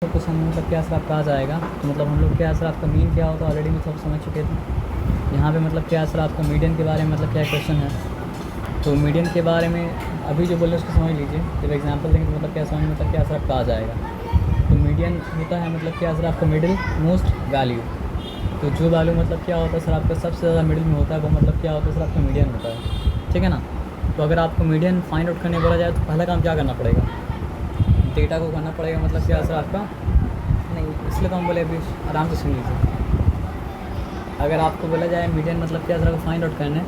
तो कुछ हम मतलब क्या सर आपका आ जाएगा, तो मतलब हम लोग क्या सर आपका मीन क्या होता है ऑलरेडी मतलब समझ चुके थे। यहाँ पे मतलब क्या सर आपका मीडियन के बारे में मतलब क्या क्वेश्चन है, तो मीडियन के बारे में अभी जो बोले उसको समझ लीजिए। जब एग्जांपल देंगे तो मतलब क्या समझ मतलब क्या सर आपका आ जाएगा। तो मीडियन होता है मतलब क्या सर आपका मिडिल मोस्ट वैल्यू। तो जो वैल्यू मतलब क्या होता है सर आपका सबसे ज़्यादा मिडिल में होता है वो मतलब क्या होता है सर आपका मीडियन होता है, ठीक है ना। तो अगर आपको मीडियन फाइंड आउट करने बोला जाए तो पहला काम क्या करना पड़ेगा, डेटा को करना पड़ेगा मतलब क्या सर आपका नहीं, इसलिए तो हम बोले अभी आराम से सुन लीजिए। अगर आपको बोला जाए मीडियन मतलब क्या सर आपको फाइंड आउट करना है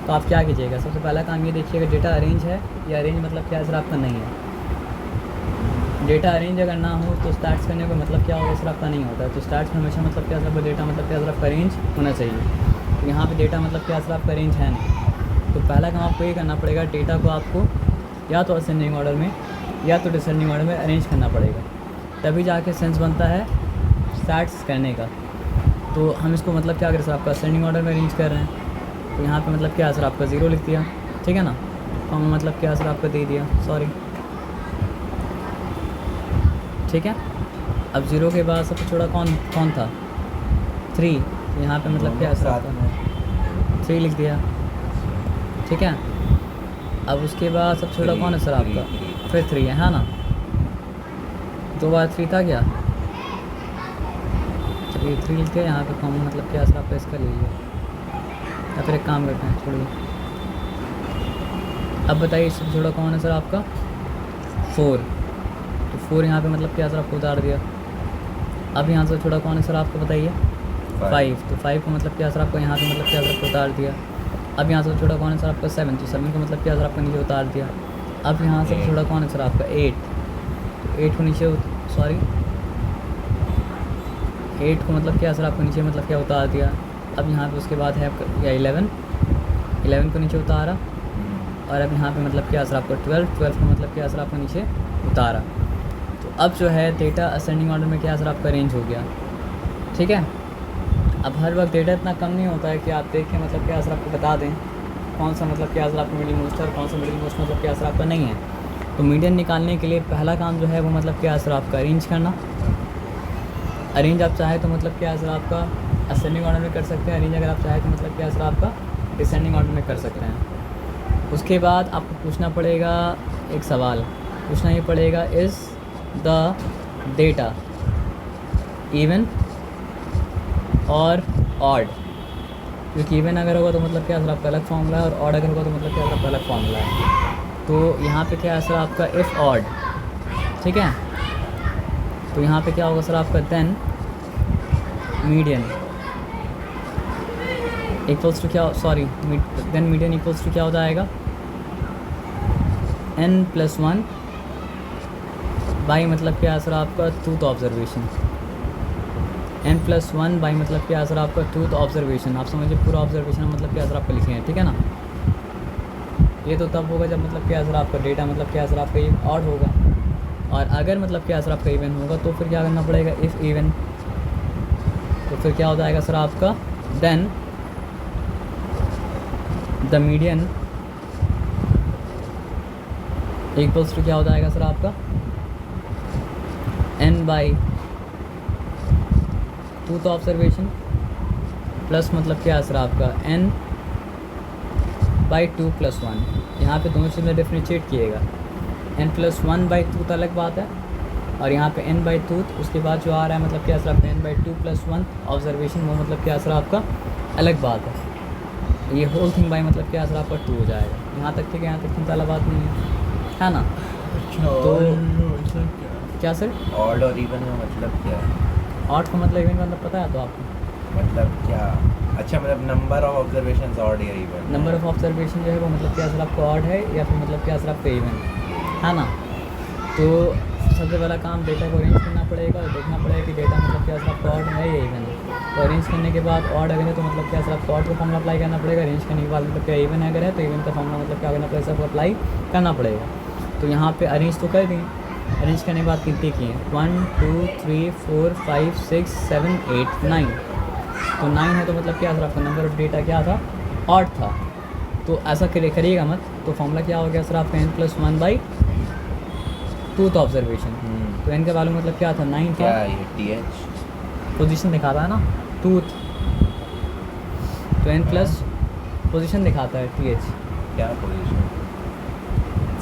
तो आप क्या कीजिएगा, सबसे पहला काम ये देखिएगा डेटा अरेंज है या अरेंज मतलब क्या सर आपका नहीं है। डेटा अरेंज अगर ना हो तो स्टार्ट्स करने का मतलब क्या होगा सर आपका नहीं होता है। तो स्टार्ट्स में हमेशा मतलब क्या सर डेटा मतलब क्या सर आपका अरेंज होना चाहिए। तो यहाँ पे डेटा मतलब क्या सर आपका अरेंज है नहीं, तो पहला काम आपको ये करना पड़ेगा, डेटा को आपको या तो असेंडिंग ऑर्डर में या तो डिसेंडिंग ऑर्डर में अरेंज करना पड़ेगा, तभी जाके सेंस बनता है स्टार्ट्स करने का। तो हम इसको मतलब क्या करें सर आपका असेंडिंग ऑर्डर में अरेंज कर रहे हैं। तो यहाँ पे मतलब क्या सर आपका ज़ीरो लिख दिया, ठीक है ना। हम मतलब क्या सर आपका दे दिया, सॉरी, ठीक है। अब ज़ीरो के बाद सबसे छोटा कौन कौन था, 3। तो यहाँ पे मतलब क्या सर आपका 3 लिख दिया, ठीक है। अब उसके बाद सबसे छोटा कौन है सर आपका, फिर 3 है ना। 2 बार 3 था क्या, चलिए 3 लिखते हैं। यहाँ पे कॉमन मतलब क्या सर आपका इसका लीजिए, या फिर एक काम करते हैं छोड़िए। अब बताइए सबसे छोटा कौन है सर आपका 4। तो 4 यहाँ पे मतलब क्या सर आपको उतार दिया। अब यहाँ से छोटा कौन है सर आपको बताइए 5। तो 5 को मतलब क्या सर आपको यहाँ पे मतलब क्या सर आपको उतार दिया। अब यहाँ से छोटा कौन है सर आपका 7। तो 7 को मतलब क्या सर आपको नीचे उतार दिया। अब यहाँ से छोटा कौन है सर आपका 8। तो 8 को नीचे सॉरी 8 को मतलब क्या सर आपको नीचे मतलब क्या उतार दिया। अब यहाँ पे उसके बाद है आपका 11 को नीचे उतारा। और अब यहाँ पे मतलब क्या सर आपका 12 को मतलब क्या सर आपको नीचे उतारा। तो अब जो है डेटा असेंडिंग ऑर्डर में क्या सर आपका अरेंज हो गया, ठीक है। अब हर वक्त डेटा इतना कम नहीं होता है कि आप देख के मतलब क्या सर आपको बता दें कौन सा मतलब क्या सर आपका मिडिल मोस्ट है और कौन सा मिडिल मोस्ट मतलब क्या सर आपका नहीं है। तो मीडियन निकालने के लिए पहला काम जो है वो मतलब क्या सर आपका अरेंज करना। अरेंज आप चाहे तो मतलब क्या सर आपका असेंडिंग ऑर्डर में कर सकते हैं, अरेंज अगर आप चाहे तो मतलब क्या सर आपका डिसेंडिंग ऑर्डर में कर सकते हैं। उसके बाद आपको पूछना पड़ेगा एक सवाल, पूछना ही पड़ेगा इज़ द डेटा इवन और ऑड। क्योंकि इवन अगर होगा तो मतलब क्या सर आपका अलग फॉर्मूला है और ऑड अगर होगा तो मतलब क्या सर आपका अलग फॉर्मूला है। तो यहाँ पे क्या है सर आपका इफ़ ऑड, ठीक है। तो यहाँ पे क्या होगा सर आपका देन मीडियन इक्वल्स टू क्या, sorry then median equals to क्या हो जाएगा n+1 बाई मतलब क्या सर आपका टूथ ऑब्जर्वेशन। n+1 बाई मतलब क्या सर आपका टूथ ऑब्जर्वेशन। आप समझिए पूरा ऑब्जर्वेशन मतलब क्या सर आपका लिखे हैं, ठीक है ना। ये तो तब होगा जब मतलब क्या सर आपका डेटा मतलब क्या सर आपका ये ऑड होगा। और अगर मतलब क्या सर आपका इवन होगा तो फिर क्या करना पड़ेगा इफ़ इवन। तो फिर क्या हो जाएगा सर आपका then the median equals to क्या हो जाएगा सर आपका n by tooth observation plus मतलब क्या सर आपका n बाई 2+1। यहाँ पे दोनों चीज़ में डिफ्रेंशिएट किएगा, n+1 बाई टूथ अलग बात है और यहाँ पे n बाई टूथ उसके बाद जो आ रहा है मतलब क्या सर आपका n बाई 2+1 ऑब्जर्वेशन वो मतलब क्या सर आपका अलग बात है। ये होल थिंग बाई मतलब क्या सर आपका 2 हो जाएगा। यहाँ तक ठीक है, यहाँ तक चिंता वाला बात नहीं है ना। तो क्या सर ऑड और इवन का मतलब क्या है? ऑड का मतलब इवन का मतलब पता है तो आपको मतलब क्या, अच्छा मतलब नंबर ऑफ ऑब्जर्वेशंस ऑड या इवन? नंबर ऑफ ऑब्जर्वेशन जो है वो मतलब क्या सर आपको ऑड है या फिर मतलब क्या सर आपका इवन है ना। तो सबसे पहला काम डेटा को अरेंज करना पड़ेगा और देखना पड़ेगा कि डेटा मतलब क्या सर आपका ऑड है या इवन है। तो अरेंज करने के बाद ऑड अगर है तो मतलब क्या सर आपको ऑड का फॉर्मूला अप्लाई करना पड़ेगा। अरेंज करने के बाद मतलब क्या इवन अगर है तो इवन का फॉर्मूला मतलब क्या करना पड़ेगा, सबको अप्लाई करना पड़ेगा। तो यहाँ पे अरेंज तो कर दें, अरेंज करने के बाद कितने किए 1 2 3 4 5 6 7 8 9। तो 9 है तो मतलब क्या सर आपका नंबर ऑफ डेटा क्या था ऑड था। तो ऐसा करिएगा मत। तो फॉर्मूला क्या हो गया सर आपका n+1 बाई टूथ ऑब्जर्वेशन। तो n का वैल्यू मतलब क्या था 9 क्या था। है ये TH? पोजीशन दिखाता है ना टूथ, तो n प्लस पोजीशन दिखाता है TH। क्या position?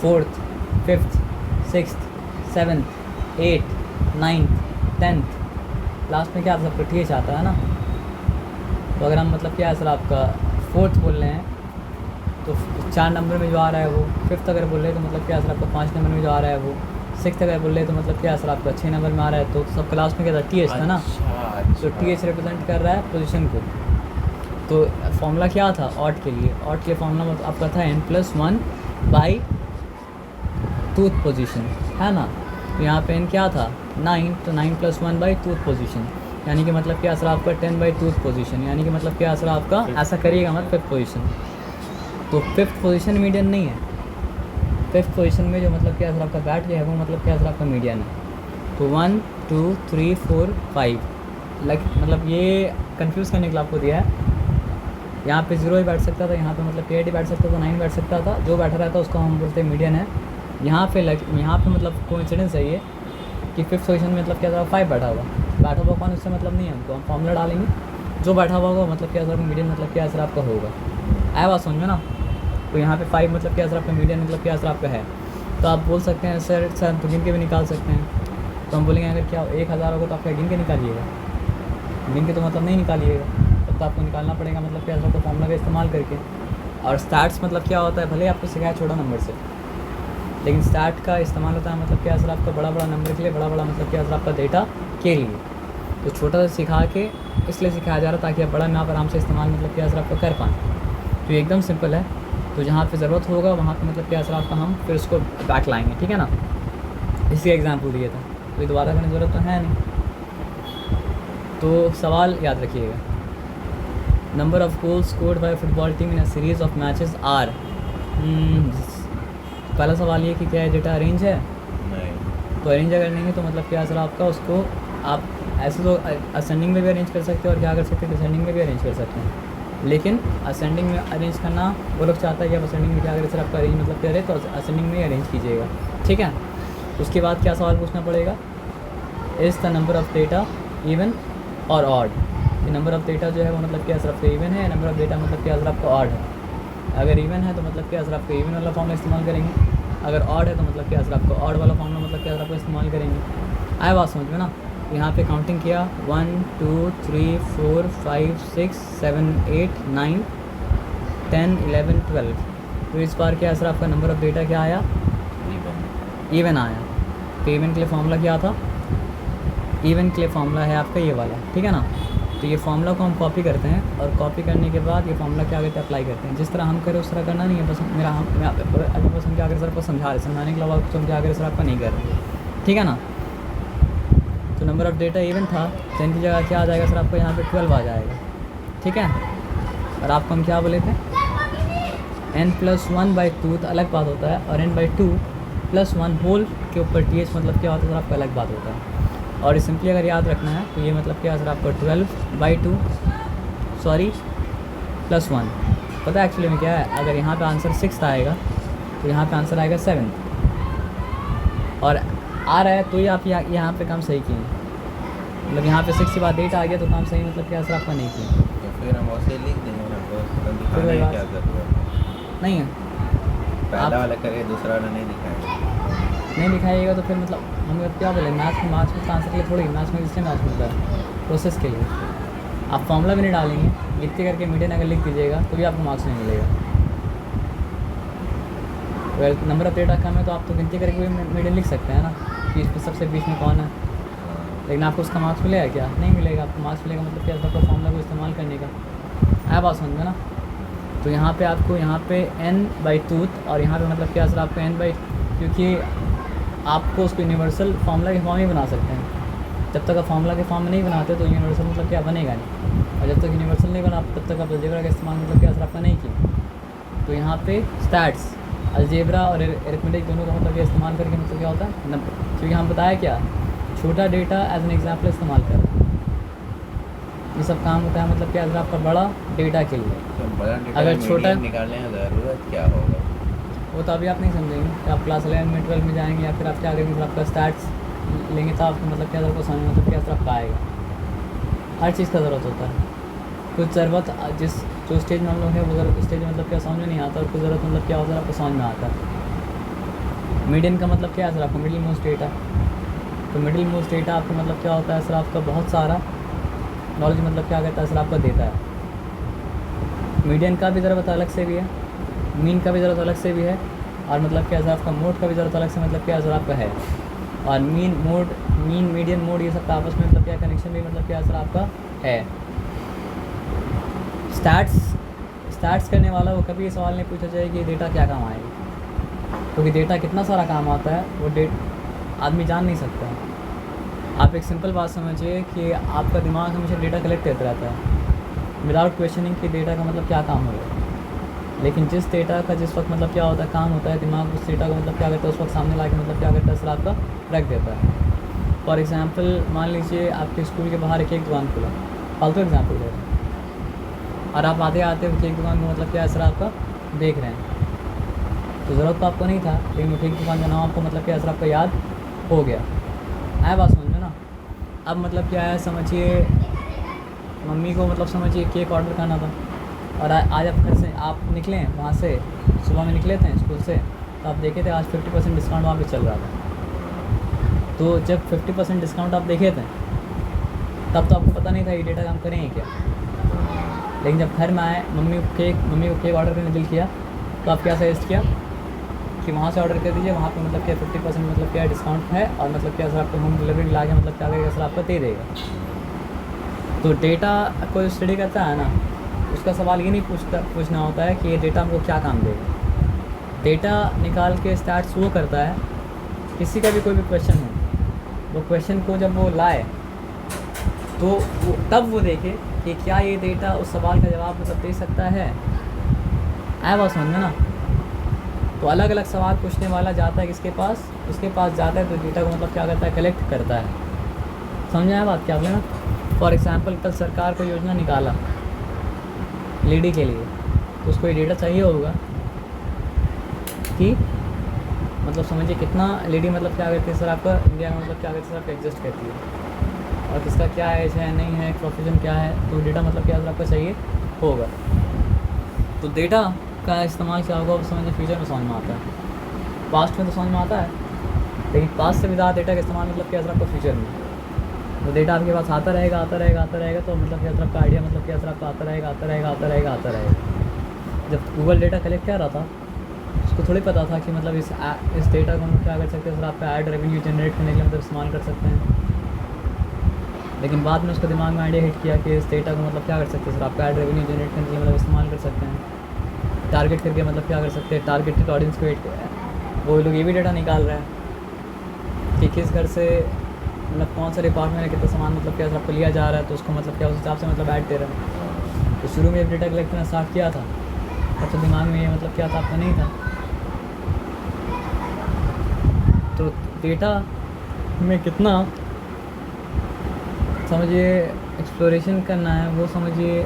4th 5th 6th 7th 8th 9th 10th, last में क्या था सबका TH आता है ना। तो अगर हम मतलब क्या है सर आपका 4th बोल रहे हैं तो 4 नंबर में जो आ रहा है वो, 5th अगर बोल रहे हैं तो मतलब क्या सर आपका 5 नंबर में जो आ रहा है वो, 6th अगर बोल रहे हैं तो मतलब क्या सर आपका 6 नंबर में आ रहा है। तो सबका लास्ट में क्या था TH था ना। तो TH रिप्रेजेंट कर रहा है पोजीशन को। तो फॉर्मूला क्या था ऑड के लिए, ऑड के लिए फॉर्मूला मतलब आपका था n+1 बाई टूथ पोजीशन, है ना। तो यहाँ पे n क्या था 9, तो 9+1 बाई टूथ पोजीशन, यानी कि मतलब क्या सर आपका 10 बाई टूथ पोजीशन, यानी कि मतलब क्या सर आपका ऐसा करिएगा मत 5th पोजीशन। तो 5th पोजीशन मीडियन नहीं है, 5th पोजीशन में जो मतलब क्या सर आपका बैठ गया है वो मतलब क्या सर आपका मीडियन है। तो 1 2 3 4 5 मतलब ये कंफ्यूज करने के लिए आपको दिया है। यहाँ पे 0 ही बैठ सकता था, यहाँ पे मतलब 8 ही बैठ सकता था, 9 बैठ सकता था, जो बैठा रहता उसको हम बोलते हैं मीडियन है। यहाँ पे मतलब कोइंसिडेंस है ये कि 5th पोजीशन में मतलब क्या था 5 बैठा हुआ कौन, उससे मतलब नहीं है हमको, हम फॉर्मूला डालेंगे जो बैठा हुआ होगा मतलब क्या सर मीडियन मतलब क्या सर आपका होगा। आया बात समझ में ना। तो यहाँ पे 5 मतलब क्या सर आपका मीडियन मतलब क्या सर आपका है। तो आप बोल सकते हैं सर हम तो गिन के भी निकाल सकते हैं। तो हम बोलेंगे अगर क्या 1000 होगा तो आप क्या गिन के निकालिएगा, गिन के तो मतलब नहीं निकालिएगा, तब तो आपको निकालना पड़ेगा मतलब क्या सर आपको फॉर्मूला का इस्तेमाल करके। और स्टैट्स मतलब क्या होता है, भले आपको सिखाया छोटा नंबर से, लेकिन स्टैट का इस्तेमाल होता है मतलब क्या सर आपका बड़ा नंबर के लिए, बड़ा मतलब क्या सर आपका डेटा के लिए। तो छोटा सा सिखा के इसलिए सिखाया जा रहा है ताकि आप बड़ा में आप आराम से इस्तेमाल मतलब क्या सर आपका कर पाएँ। तो ये एकदम सिंपल है। तो जहाँ पे ज़रूरत होगा वहाँ पे मतलब क्या सर आपका हम फिर उसको बैक लाएंगे, ठीक है ना। इसी एग्जाम्पल दिए था, तो ये दोबारा करने की ज़रूरत तो है नहीं। तो सवाल याद रखिएगा, number of goals scored by football team in a series of matches are. पहला सवाल ये कि क्या डेटा अरेंज है, नहीं। तो अरेंज अगर नहीं है तो मतलब क्या सर आपका उसको आप ऐसे तो असेंडिंग में भी अरेंज कर सकते हैं और क्या कर सकते हैं डिसेंडिंग में भी अरेंज कर सकते हैं। लेकिन असेंडिंग में अरेंज करना वो लोग चाहता है कि आप असेंडिंग में क्या करें सर आपका अरेंज मतलब करें तो असेंडिंग में ही अरेंज कीजिएगा, ठीक है। उसके बाद क्या सवाल पूछना पड़ेगा, is the number of data even और ऑड। ये नंबर ऑफ़ डेटा जो है वो मतलब क्या सर आपका इवन है, नंबर ऑफ़ डेटा मतलब क्या सर आपका ऑड है। अगर इवन है तो मतलब क्या सर आपका इवन वाला फॉर्मूला इस्तेमाल करेंगे, अगर ऑड है तो मतलब क्या सर आपका ऑड वाला फॉर्मूला मतलब क्या सर आपका इस्तेमाल करेंगे। आया बात समझ में ना। यहाँ पे काउंटिंग किया 1 2 3 4 5 6 7 8 9 10 11 12। तो इस बार क्या सर आपका नंबर ऑफ़ डेटा क्या आया, इवन आया। तो इवन के लिए फॉर्मूला क्या था, इवन के लिए फॉर्मूला है आपका ये वाला, ठीक है ना। तो ये फॉर्मूला को हम कॉपी करते हैं और कॉपी करने के बाद ये फॉर्मूला क्या करते हैं अप्लाई करते हैं। जिस तरह हम करें उस तरह करना नहीं है, बस बस हम क्या करें सर आपको समझा रहे, समझाने के अलावा कुछ हम क्या करें सर आपका नहीं कर रहे, ठीक है ना। तो नंबर ऑफ़ डेटा इवन था, 10 की जगह क्या आ जाएगा सर आपको यहाँ पे 12 आ जाएगा, ठीक है। और आपको हम क्या बोले थे n+1/2 तो अलग बात होता है, और n/2+1 होल के ऊपर TH मतलब क्या होता है सर आपका अलग बात होता है। और सिंपली अगर याद रखना है तो ये मतलब क्या सर आपको 12/2 +1 पता है एक्चुअली में क्या है। अगर यहाँ पे आंसर 6 आएगा तो यहाँ पे आंसर आएगा 7 और आ रहा है तो ही आप यहाँ पे काम सही किए, मतलब यहाँ पे 6 के बाद 8 आ गया तो काम सही मतलब क्या सर आपका नहीं किया। तो फिर हम वैसे लिख देंगे ना, बस दिखाने की क्या जरूरत नहीं है, पहला वाला करें दूसरा वाला नहीं दिखाएंगे। नहीं दिखाइएगा तो फिर मतलब हम क्या बोले मैथ्स में आंसर के लिए थोड़ी, मैथ्स में इसलिए मैथ्स मिलता है प्रोसेस के लिए। आप फॉर्मूला भी नहीं डालेंगे, गिनती करके मीडियन अगर लिख दीजिएगा तो भी आपको मार्क्स नहीं मिलेगा। तो नंबर ऑफ डेटा कम है तो आप तो गिनती करके भी मीडियन लिख सकते हैं ना कि इसमें सबसे बीच में कौन है, लेकिन आपको उसका मार्क्स मिलेगा क्या, नहीं मिलेगा। आपको मार्क्स मिलेगा मतलब क्या आपका फॉर्मूला को इस्तेमाल करने का। आया बात समझ में ना। तो यहाँ पे आपको यहाँ पे n/2 और यहाँ पे मतलब क्या सर आपको क्योंकि आपको उसको यूनिवर्सल फार्मूला के फॉर्म ही बना सकते हैं। जब तक आप फार्मूला के फॉर्म में नहीं बनाते तो यूनिवर्सल मतलब क्या बनेगा नहीं, और जब तक यूनिवर्सल नहीं बना तब तक आप अलजेब्रा का इस्तेमाल मतलब क्या सर आपका नहीं किया। तो यहाँ पे स्टैट्स अलजेब्रा और अरिथमेटिक दोनों का मतलब ये इस्तेमाल करके मतलब क्या होता है क्योंकि हम बताया क्या छोटा डेटा एज एन एग्जाम्पल इस्तेमाल कर रहे हैं। ये सब काम होता है मतलब क्या सर आपका बड़ा डेटा के लिए। तो बड़ा डेटा अगर छोटा निकालने की ज़रूरत क्या होगा, वो तो अभी आप नहीं समझेंगे कि आप क्लास 11 में 12 में जाएंगे या फिर आप क्या करेंगे फिर आपका स्टैट्स लेंगे तो आपको मतलब क्या आपको समझ मतलब क्या आपका आएगा। हर चीज़ का ज़रूरत होता है। कुछ ज़रूरत जिस जो स्टेज में हम लोग हैं वो ज़रूरत स्टेज में मतलब क्या समझ में नहीं आता, और कुछ ज़रूरत मतलब क्या होता है आपको समझ में आता है। मीडियन का मतलब क्या है सर आपको मिडिल मोस्ट डेटा। तो मिडिल मोस्ट डेटा आपको मतलब क्या होता है सर आपका बहुत सारा नॉलेज मतलब क्या कहता है सर आपका देता है। मीडियन का भी ज़रूरत अलग से भी है, मीन का भी ज़रूरत अलग से भी है, और मतलब क्या सर आपका मोड का भी ज़रूरत अलग से मतलब क्या सर आपका है। और मीन मीडियन मोड ये सब का आपस में मतलब क्या कनेक्शन भी मतलब क्या सर आपका है। स्टार्ट्स करने वाला वो कभी ये सवाल नहीं पूछा जाए कि डेटा क्या काम आएगा, क्योंकि डेटा कितना सारा काम आता है वो आदमी जान नहीं सकता। आप एक सिंपल बात समझिए कि आपका दिमाग हमेशा डेटा कलेक्ट करता रहता है विदाउट क्वेश्चनिंग कि डेटा का मतलब क्या काम होगा। लेकिन जिस डेटा का जिस वक्त मतलब क्या होता है काम होता है, दिमाग उस डेटा को मतलब क्या करता है उस वक्त सामने ला के मतलब क्या करता है सर आपका रख देता है। फॉर एग्ज़ाम्पल मान लीजिए आपके स्कूल के बाहर एक दुकान खुला, फालतू एग्जाम्पल दे रहे हैं, और आप आते आते एक दुकान को मतलब क्या सर आपका देख रहे हैं। तो ज़रूरत तो आपको नहीं था, लेकिन एक दुकान का नाम आपको मतलब क्या सर आपका याद हो गया। आया बात समझ में ना। अब मतलब क्या है समझिए, मम्मी को मतलब समझिए केक ऑर्डर करना था, और आज आप घर से आप निकले वहाँ से, सुबह में निकले थे स्कूल से, तो आप देखे थे आज 50% डिस्काउंट वहाँ पे चल रहा था। तो जब 50% डिस्काउंट आप देखे थे तब तो आपको पता नहीं था ये डेटा काम करेंगे क्या। लेकिन जब घर में आए मम्मी को केक ऑर्डर करने दिल किया, तो आप क्या सजेस्ट किया कि वहाँ से ऑर्डर कर दीजिए, वहाँ पे मतलब क्या 50% मतलब क्या डिस्काउंट है, और मतलब क्या सर आपको होम डिलीवरी ला के मतलब क्या करेगा सर आपको दे देगा। तो डेटा कोई स्टडी करता है ना, उसका सवाल ये नहीं पूछना होता है कि ये डेटा हमको क्या काम देगा। डेटा निकाल के स्टार्ट्स वो करता है, किसी का भी कोई भी क्वेश्चन हो, वो क्वेश्चन को जब वो लाए तो तब वो देखे कि क्या ये डेटा उस सवाल का जवाब मतलब दे सकता है। आया बात समझ में ना। तो अलग अलग सवाल पूछने वाला जाता है किसके पास, उसके पास जाता है, तो डेटा को मतलब क्या करता है कलेक्ट करता है। समझ आया बात क्या बोले ना। फॉर एग्ज़ाम्पल कल सरकार को योजना निकाला लेडी के लिए, तो उसको ये डेटा चाहिए होगा कि मतलब समझिए कितना लेडी मतलब क्या करती है सर आपका इंडिया में मतलब क्या करती है सर आपका एग्जिस्ट करती है, और किसका क्या एज है नहीं है, प्रोफेशन क्या है, तो डेटा मतलब क्या सर आपका चाहिए होगा। तो डेटा का इस्तेमाल क्या होगा वो समझिए फ्यूचर में समझ में आता है, पास्ट में तो समझ में आता है, लेकिन पास्ट से भी ज़्यादा डेटा का इस्तेमाल मतलब क्या सर आपका फ्यूचर में। तो डेटा आपके पास आता रहेगा तो मतलब क्या सर आपका आइडिया मतलब क्या सर आपका आता रहेगा। जब गूगल डेटा कलेक्ट कर रहा था उसको थोड़ी पता था कि मतलब इस डेटा को हम क्या कर सकते हैं सर आपका ऐड रेवेन्यू जनरेट करने के लिए मतलब इस्तेमाल कर सकते हैं। लेकिन बाद में उसको दिमाग में आइडिया हिट किया कि इस डेटा को मतलब क्या कर सकते हैं सर आपका ऐड रेवेन्यू जनरेट करने के लिए मतलब इस्तेमाल कर सकते हैं। टारगेट करके मतलब क्या कर सकते हैं, टारगेटेड ऑडियंस को वो लोग ये भी डेटा निकाल रहे हैं कि किस घर से मतलब कौन सा डिपार्टमेंट है, कितना सामान मतलब क्या आपको लिया जा रहा है, तो उसको मतलब क्या उस हिसाब से मतलब ऐड दे रहा है। तो शुरू में जब डेटा कलेक्ट करना स्टार्ट किया था तब तो दिमाग में ये मतलब क्या था आपका नहीं था। तो डेटा में कितना समझिए एक्सप्लोरेशन करना है वो समझिए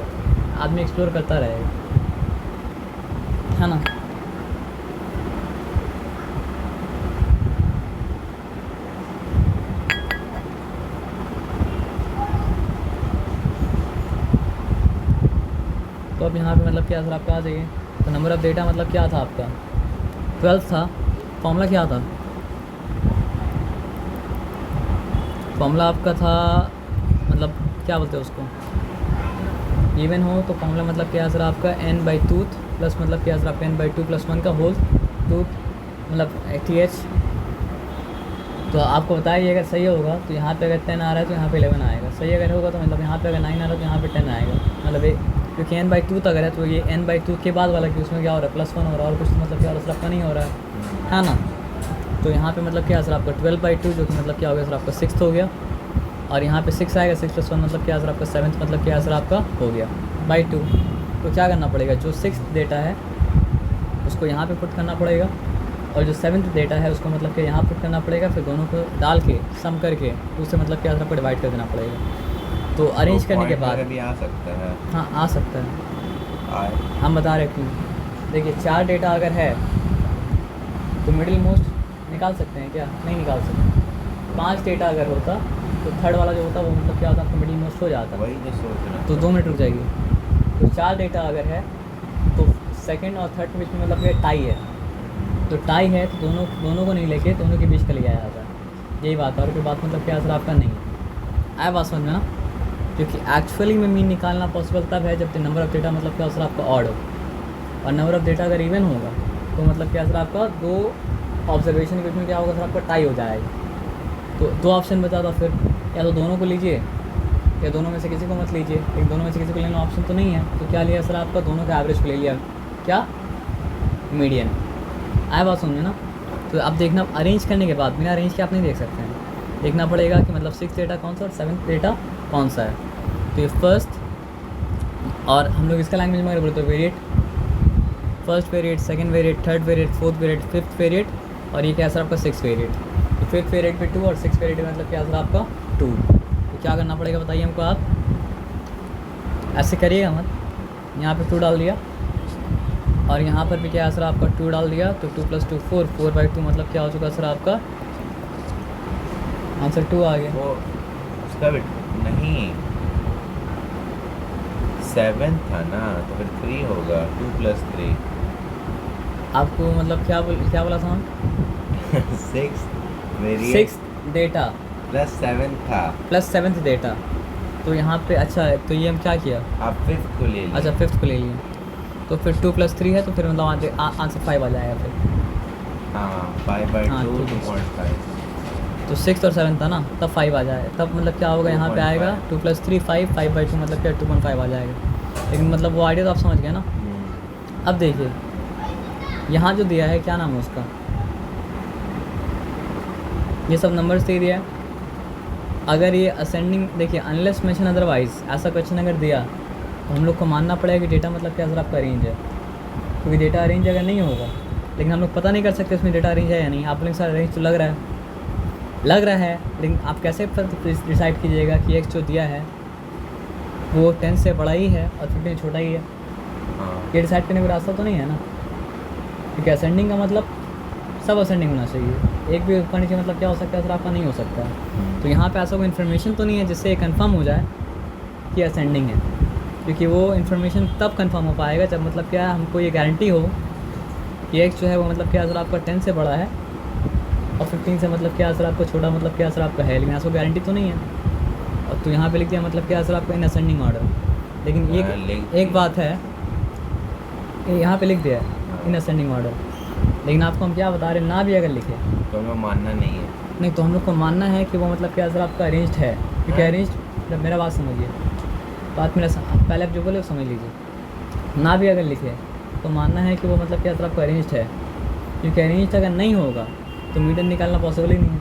आदमी एक्सप्लोर करता रहेगा, है ना। तो अब यहाँ पे मतलब क्या सर आपका आ जाइए। तो नंबर ऑफ़ डेटा मतलब क्या था आपका 12 था। फॉर्मूला क्या था, फॉर्मूला आपका था मतलब क्या बोलते हैं उसको, इवन हो तो फॉर्मूला मतलब क्या सर आपका n/2 प्लस मतलब क्या सर आपका n/2 + 1 का होल टूथ मतलब TH। तो आपको बताइए अगर सही होगा तो यहाँ पे अगर 10 आ रहा है तो यहाँ पे 11 आएगा, सही अगर होगा तो मतलब यहाँ पे अगर 9 आ रहा है तो यहाँ पे 10 आएगा। मतलब क्योंकि n/2 अगर है तो ये n/2 के बाद वाला कि उसमें क्या हो रहा है +1 हो रहा है, और कुछ तो मतलब क्या हो रहा है सर आपका नहीं हो रहा है ना। तो यहाँ पे मतलब क्या सर आपका 12/2 जो कि मतलब क्या हो गया सर आपका 6th हो गया, और यहाँ पे 6 आएगा, 6 + 1 मतलब क्या सर आपका 7th मतलब क्या सर आपका हो गया /2। तो क्या करना पड़ेगा, जो 6th डेटा है उसको यहाँ पे पुट करना पड़ेगा, और जो 7th डेटा है उसको मतलब कि यहाँ पुट करना पड़ेगा, फिर दोनों को डाल के सम करके उससे मतलब क्या सर आपको डिवाइड कर देना पड़ेगा। तो अरेंज करने के बाद भी आ सकता है, हाँ आ सकता है, हम बता रहे क्यों। देखिए 4 डेटा अगर है तो मिडिल मोस्ट निकाल सकते हैं क्या, नहीं निकाल सकते। 5 डेटा अगर होता तो थर्ड वाला जो होता वो मतलब क्या होता, आपका मीडियन मोस्ट हो जाता। वही जो सोच रहा तो 2 मिनट रुक जाएगी। तो 4 डेटा अगर है तो सेकंड और थर्ड के बीच में मतलब ये टाई है। तो टाई है तो दोनों को नहीं लेके दोनों के बीच का लिया जाता है। यही बात है, और कोई बात मतलब क्या असर आपका नहीं है। आया बात समझ में ना? क्योंकि एक्चुअली में मीन निकालना पॉसिबल तब है जब नंबर ऑफ डेटा मतलब क्या असर आपका ऑड हो, और नंबर ऑफ डेटा अगर इवन होगा तो मतलब क्या असर आपका 2 ऑब्जर्वेशन के बीच में क्या होगा सर, आपका टाई हो जाएगा। तो 2 ऑप्शन बचा था फिर, या तो दोनों को लीजिए या दोनों में से किसी को मत लीजिए। लेकिन दोनों में से किसी को लेना ऑप्शन तो नहीं है, तो क्या लिया सर आपका, दोनों का एवरेज को ले लिया, क्या, मीडियन। आया बात समझे ना? तो अब देखना अरेंज करने के बाद, बिना अरेंज के आप नहीं देख सकते हैं, देखना पड़ेगा कि मतलब 6th डेटा कौन सा और 7th डेटा कौन सा है। तो ये फर्स्ट, और हम लोग इसका लैंग्वेज में अगर बोलते हैं variate, first variate, second variate, third variate, fourth variate, fifth variate, और ये क्या सर आपका 6th वेरिएट। तो फिफ्थ वेरिएट पे 2 और 6th वेरिएट में मतलब क्या सर आपका 2। तो क्या करना पड़ेगा बताइए हमको आप? ऐसे करिएगा मत, यहाँ पे 2 डाल दिया और यहाँ पर भी क्या है सर आपका 2 डाल दिया, तो 2 + 2 4, 4/2 मतलब क्या हो चुका सर आपका आंसर 2 आ गया। वो उसका भी नहीं 7 था ना, तो फिर 3 होगा, 2 + 3 आपको मतलब क्या बोला था हम? 6 वेरिएट 6th डेटा प्लस 7 था, प्लस 7th डेटा। तो यहाँ पे अच्छा है, तो ये हम क्या किया, आप 5th को ले लीजिए। अच्छा 5th को ले लिए, तो फिर 2 + 3 है, तो फिर मतलब आंसर 5 आ जाएगा फिर। हाँ 5/2 हाँ, ठीक है। 2.5। तो 6th और 7th था ना, तब 5 आ जाएगा, तब मतलब क्या होगा यहाँ पे आएगा 2 + 3 5, 5/2 मतलब क्या 2.5 आ जाएगा। लेकिन मतलब वो आइडिया तो आप समझ गए ना। अब देखिए यहाँ जो दिया है क्या नाम है उसका, ये सब नंबर्स दे दिया है। अगर ये असेंडिंग, देखिए अनलेस मेंशन अदरवाइज ऐसा क्वेश्चन अगर दिया तो हम लोग को मानना पड़ेगा कि डेटा मतलब क्या सर आपका अरेंज है, क्योंकि डेटा अरेंज अगर नहीं होगा, लेकिन हम लोग पता नहीं कर सकते इसमें डेटा अरेंज है या नहीं। आप लोग सारा अरेंज तो लग रहा है, लेकिन आप कैसे डिसाइड कीजिएगा कि एक्स जो दिया है वो 10 से बड़ा ही है और 15 से छोटा ही है? ये डिसाइड करने का रास्ता तो नहीं है ना, क्योंकि असेंडिंग का मतलब सब असेंडिंग होना चाहिए, एक भी ऊपर नीचे मतलब क्या हो सकता है सर आपका नहीं हो सकता है। तो यहाँ पे ऐसा कोई इन्फॉर्मेशन तो नहीं है जिससे कंफर्म हो जाए कि असेंडिंग है, क्योंकि वो इन्फॉर्मेशन तब कंफर्म हो पाएगा जब मतलब क्या हमको ये गारंटी हो कि एक्स जो है वो मतलब क्या सर आपका 10 से बड़ा है और 15 से मतलब क्या सर आपका छोटा मतलब क्या सर आपका है, लेकिन ऐसा गारंटी तो नहीं है। और तो यहाँ पे लिख दिया मतलब क्या सर आपका इन असेंडिंग ऑर्डर, लेकिन एक बात है, यहाँ पे लिख दिया इन असेंडिंग ऑर्डर, लेकिन आपको हम क्या बता रहे हैं, ना भी अगर लिखे तो हमें मानना नहीं है। नहीं, तो हम लोग को मानना है कि वो मतलब क्या सर आपका अरेंज्ड है, क्योंकि अरेंज्ड, मेरा बात समझिए, बात मेरा पहले आप जो बोले समझ लीजिए। ना भी अगर लिखे तो मानना है कि वो मतलब क्या सर आपका अरेंज्ड है, क्योंकि अरेंज्ड अगर नहीं होगा तो मीडियन निकालना पॉसिबल ही नहीं है।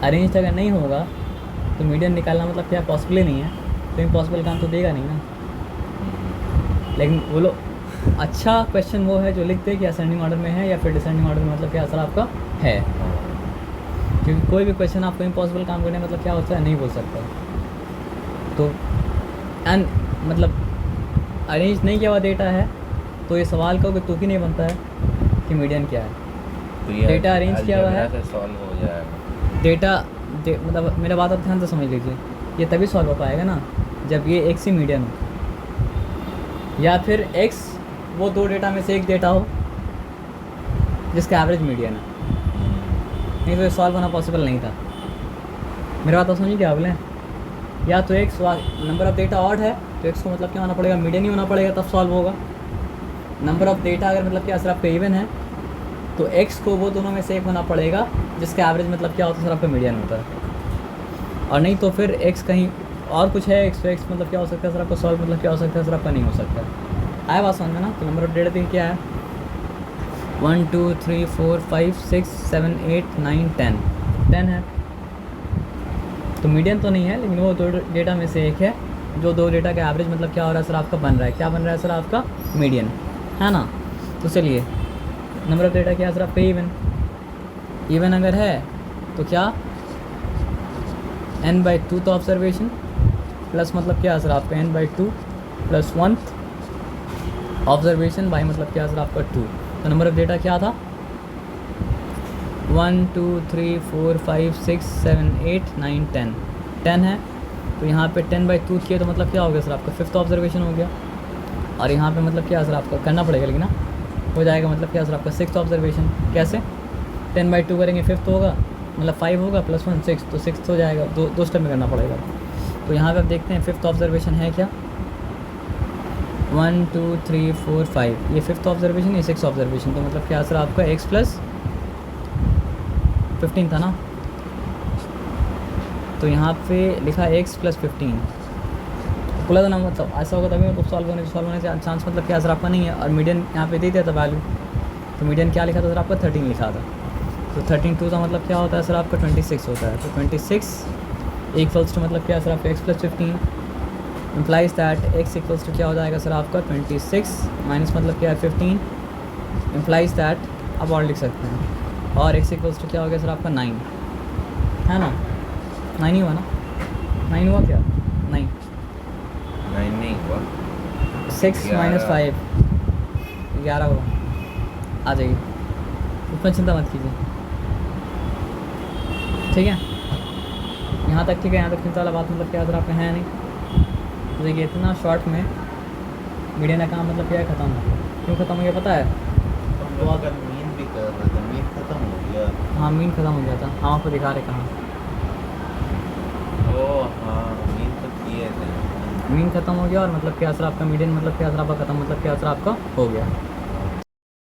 अरेंज्ड अगर नहीं होगा तो मीडियन निकालना मतलब क्या पॉसिबल ही नहीं है, तो इम्पॉसिबल काम तो देगा नहीं ना। लेकिन वो लोग अच्छा क्वेश्चन वो है जो लिखते हैं कि असेंडिंग ऑर्डर में है या फिर डिसेंडिंग ऑर्डर में मतलब क्या असर आपका है, क्योंकि कोई भी क्वेश्चन आपको इम्पॉसिबल काम करने मतलब क्या होता है नहीं बोल सकता। तो एंड मतलब अरेंज नहीं किया हुआ डेटा है तो ये सवाल का कोई तुक ही नहीं बनता है कि मीडियन क्या है। तो ये डेटा अरेंज किया हुआ है, सॉल्व हो जाएगा डेटा मतलब मेरा बात आप ध्यान से समझ लीजिए, ये तभी सॉल्व हो पाएगा ना जब ये एक्स ही मीडियन हो, या फिर एक्स वो 2 डेटा में से एक डेटा हो जिसका एवरेज मीडियन है, नहीं तो ये सॉल्व होना पॉसिबल नहीं था। मेरी बात तो समझिए क्या बोले, या तो x number of data odd है तो एक्स को मतलब क्या होना पड़ेगा, मीडियन ही होना पड़ेगा, तब सॉल्व होगा। नंबर ऑफ डेटा अगर मतलब क्या सर आपका इवन है तो एक्स को वो दोनों में से एक होना पड़ेगा जिसका एवरेज मतलब क्या होता है सर आपका मीडियन होता है, और नहीं तो फिर एक्स कहीं और कुछ है, एक्स मतलब क्या हो सकता है सर आपका सॉल्व मतलब क्या हो सकता है सर आपका नहीं हो सकता। आया बात समझ में ना? तो नंबर ऑफ डेटा देखिए क्या है, 1 2 3 4 5 6 7 8 9 10 है। तो मीडियन तो नहीं है, लेकिन वो 2 डेटा में से एक है जो 2 डेटा का एवरेज मतलब क्या हो रहा है सर आपका बन रहा है, क्या बन रहा है सर आपका मीडियन, है ना। तो चलिए नंबर ऑफ डेटा क्या है सर आपका इवन अगर है तो क्या n/2 तो ऑब्जर्वेशन प्लस मतलब क्या है सर आपका n/2 + 1 ऑब्जर्वेशन बाई मतलब क्या सर आपका 2। तो नंबर ऑफ डेटा क्या था 1 2 3 4 5 6 7 8 9 10 10 है। तो यहाँ पे 10/2 किए तो मतलब क्या हो गया सर आपका 5th ऑब्जर्वेशन हो गया। और यहाँ पे मतलब क्या सर आपका करना पड़ेगा लेकिन ना हो जाएगा मतलब क्या सर आपका 6th ऑब्जर्वेशन। कैसे 10/2 करेंगे 5th होगा मतलब 5 होगा +1 6 तो 6th हो जाएगा। दो स्टेप में करना पड़ेगा। तो यहाँ पे आप देखते हैं 5th ऑब्जर्वेशन है क्या 1 2 3 4 5 ये 5th ऑब्जर्वेशन ये 6th ऑब्जर्वेशन। तो मतलब क्या सर आपका x + 15 था ना। तो यहाँ पे लिखा x + 15 खुला था ना मतलब ऐसा होगा तभी मतलब सॉल्व होने से चांस मतलब क्या सर आपका नहीं है। और मीडियन यहाँ पे दे दिया था वैल्यू। तो मीडियन क्या लिखा था सर आपका 13 लिखा था। तो 13 2 का मतलब क्या होता है सर आपका 26 होता है। तो 26 इक्वल्स टू मतलब क्या सर आपका x + 15 implies that x equals to क्या हो जाएगा सर आपका 26 माइनस मतलब क्या है 15 इम्प्लाइज दैट आप और लिख सकते हैं। और x इक्वल्स टू क्या हो गया सर आपका 9 है ना। 9 ही हुआ ना 9 हुआ क्या 9 नहीं हुआ 6 - 5 11 हुआ आ जाएगी। उसमें चिंता मत कीजिए ठीक है। यहाँ तक ठीक है। यहाँ तक चिंता वाला बात मतलब क्या सर आपका है नहीं। तो देखिए इतना शॉर्ट में मीडियन का काम मतलब क्या ख़त्म हो क्यों ख़त्म हो गया पता है। तो अगर मीन भी कर रहे थे मीन खत्म हो गया। हाँ मीन ख़त्म हो गया था। हम आपको दिखा रहे कहाँ ओ हाँ मीन तो किए थे। मीन ख़त्म हो गया और मतलब क्या सर आपका मीडियन मतलब क्या सर आपका ख़त्म मतलब क्या सर आपका हो गया।